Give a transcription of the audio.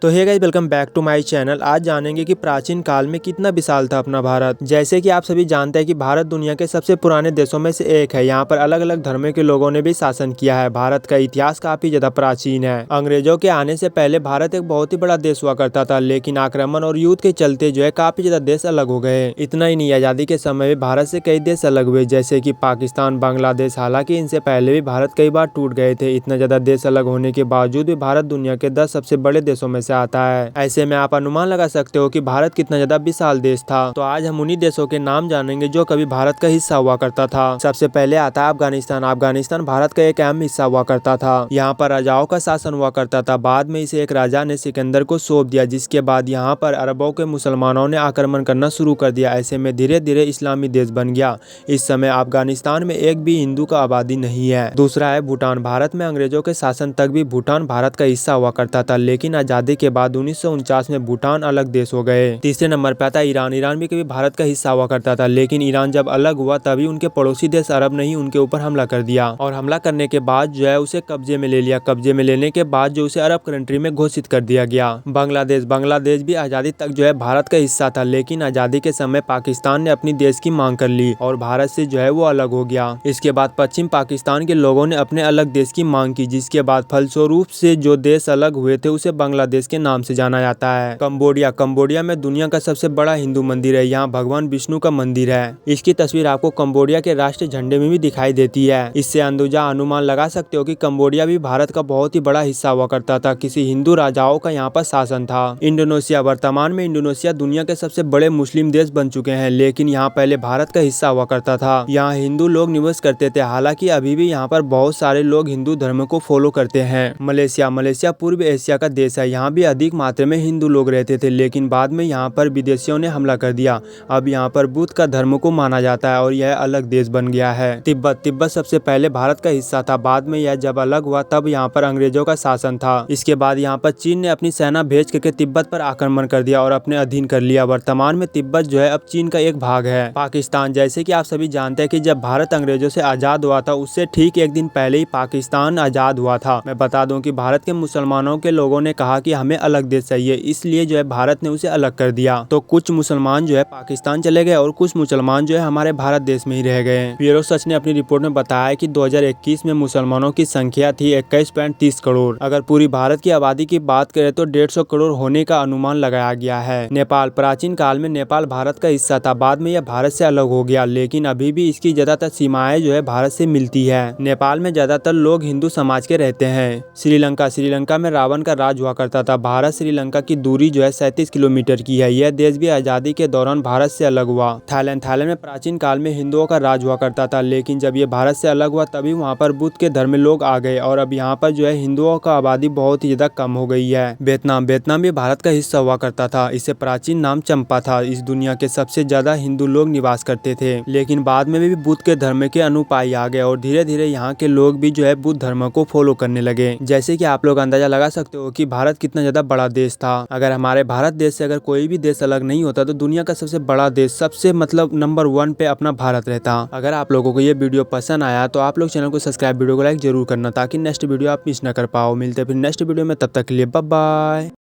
तो hey guys, welcome back to my channel. आज जानेंगे कि प्राचीन काल में कितना विशाल था अपना भारत। जैसे कि आप सभी जानते हैं कि भारत दुनिया के सबसे पुराने देशों में से एक है। यहाँ पर अलग अलग धर्मों के लोगों ने भी शासन किया है। भारत का इतिहास काफी ज्यादा प्राचीन है। अंग्रेजों के आने से पहले भारत एक बहुत ही बड़ा देश हुआ करता था, लेकिन आक्रमण और युद्ध के चलते जो है काफी ज्यादा देश अलग हो गए। इतना ही नहीं, आजादी के समय में भारत से कई देश अलग हुए, जैसे कि पाकिस्तान, बांग्लादेश। हालांकि इनसे पहले भी भारत कई बार टूट गए थे। इतना ज्यादा देश अलग होने के बावजूद भी भारत दुनिया के 10 सबसे बड़े देशों में से आता है। ऐसे में आप अनुमान लगा सकते हो कि भारत कितना ज्यादा विशाल देश था। तो आज हम उन्हीं देशों के नाम जानेंगे जो कभी भारत का हिस्सा हुआ करता था। सबसे पहले आता है अफगानिस्तान। अफगानिस्तान भारत का एक अहम हिस्सा हुआ करता था। यहाँ पर राजाओं का शासन हुआ करता था। बाद में इसे एक राजा ने सिकंदर को सौंप दिया, जिसके बाद यहाँ पर अरबों के मुसलमानों ने आक्रमण करना शुरू कर दिया। ऐसे में धीरे धीरे इस्लामी देश बन गया। इस समय अफगानिस्तान में एक भी हिंदू का आबादी नहीं है। दूसरा है भूटान। भारत में अंग्रेजों के शासन तक भी भूटान भारत का हिस्सा हुआ करता था, लेकिन आजादी के बाद 1949 में भूटान अलग देश हो गए। तीसरे नंबर पर आता है ईरान। ईरान भी कभी भारत का हिस्सा हुआ करता था, लेकिन ईरान जब अलग हुआ तभी उनके पड़ोसी देश अरब ने ही उनके ऊपर हमला कर दिया, और हमला करने के बाद जो है उसे कब्जे में ले लिया। कब्जे में लेने के बाद जो उसे अरब कंट्री में घोषित कर दिया गया। बांग्लादेश। बांग्लादेश भी आजादी तक जो है भारत का हिस्सा था, लेकिन आजादी के समय पाकिस्तान ने अपनी देश की मांग कर ली और भारत से जो है वो अलग हो गया। इसके बाद पश्चिम पाकिस्तान के लोगों ने अपने अलग देश की मांग की, जिसके बाद फलस्वरूप से जो देश अलग हुए थे उसे बांग्लादेश के नाम से जाना जाता है। कंबोडिया। कंबोडिया में दुनिया का सबसे बड़ा हिंदू मंदिर है। यहाँ भगवान विष्णु का मंदिर है। इसकी तस्वीर आपको कंबोडिया के राष्ट्रीय झंडे में भी दिखाई देती है। इससे अंदाजा अनुमान लगा सकते हो कि कंबोडिया भी भारत का बहुत ही बड़ा हिस्सा हुआ करता था। किसी हिंदू राजाओं का यहाँ पर शासन था। इंडोनेशिया। वर्तमान में इंडोनेशिया दुनिया के सबसे बड़े मुस्लिम देश बन चुके हैं, लेकिन यहाँ पहले भारत का हिस्सा हुआ करता था। यहाँ हिंदू लोग निवास करते थे। हालांकि अभी भी यहाँ पर बहुत सारे लोग हिंदू धर्म को फॉलो करते हैं। मलेशिया। मलेशिया पूर्व एशिया का देश है। यहाँ भी अधिक मात्रा में हिंदू लोग रहते थे, लेकिन बाद में यहाँ पर विदेशियों ने हमला कर दिया। अब यहाँ पर बुद्ध का धर्म को माना जाता है और यह अलग देश बन गया है। तिब्बत। तिब्बत सबसे पहले भारत का हिस्सा था। बाद में यह जब अलग हुआ तब यहाँ पर अंग्रेजों का शासन था। इसके बाद यहाँ पर चीन ने अपनी सेना भेज करके तिब्बत पर आक्रमण कर दिया और अपने अधीन कर लिया। वर्तमान में तिब्बत जो है अब चीन का एक भाग है। पाकिस्तान। जैसे कि आप सभी जानते हैं कि जब भारत अंग्रेजों से आजाद हुआ था उससे ठीक एक दिन पहले ही पाकिस्तान आजाद हुआ था। मैं बता दूं कि भारत के मुसलमानों के लोगों ने कहा कि हमें अलग देश चाहिए, इसलिए जो है भारत ने उसे अलग कर दिया। तो कुछ मुसलमान जो है पाकिस्तान चले गए और कुछ मुसलमान जो है हमारे भारत देश में ही रह गए। ब्यूरो सर्च ने अपनी रिपोर्ट में बताया कि 2021 में मुसलमानों की संख्या थी 21.30 करोड़। अगर पूरी भारत की आबादी की बात करें तो 150 करोड़ होने का अनुमान लगाया गया है। नेपाल। प्राचीन काल में नेपाल भारत का हिस्सा था। बाद में यह भारत से अलग हो गया, लेकिन अभी भी इसकी ज्यादातर सीमाएं जो है भारत से मिलती है। नेपाल में ज्यादातर लोग हिंदू समाज के रहते हैं। श्रीलंका। श्रीलंका में रावण का राज हुआ करता था। भारत श्रीलंका की दूरी जो है 37 किलोमीटर की है। यह देश भी आजादी के दौरान भारत से अलग हुआ। थाईलैंड। थाईलैंड में प्राचीन काल में हिंदुओं का राज हुआ करता था, लेकिन जब ये भारत से अलग हुआ तभी वहाँ पर बुद्ध के धर्म में लोग आ गए और अब यहाँ पर जो है हिंदुओं का आबादी बहुत ही ज्यादा कम हो गई है। वियतनाम। वियतनाम भी भारत का हिस्सा हुआ करता था। इसे प्राचीन नाम चंपा था। इस दुनिया के सबसे ज्यादा हिंदू लोग निवास करते थे, लेकिन बाद में भी बुद्ध के धर्म के अनुयायी आ गए और धीरे धीरे यहाँ के लोग भी जो है बुद्ध धर्म को फॉलो करने लगे। जैसे कि आप लोग अंदाजा लगा सकते हो कि भारत कितना ज्यादा बड़ा देश था। अगर हमारे भारत देश से अगर कोई भी देश अलग नहीं होता तो दुनिया का सबसे बड़ा देश, सबसे मतलब नंबर 1 पे अपना भारत रहता। अगर आप लोगों को ये वीडियो पसंद आया तो आप लोग चैनल को सब्सक्राइब, वीडियो को लाइक जरूर करना, ताकि नेक्स्ट वीडियो आप मिस ना कर पाओ। मिलते हैं फिर नेक्स्ट वीडियो में, तब तक के लिए बाय बाय।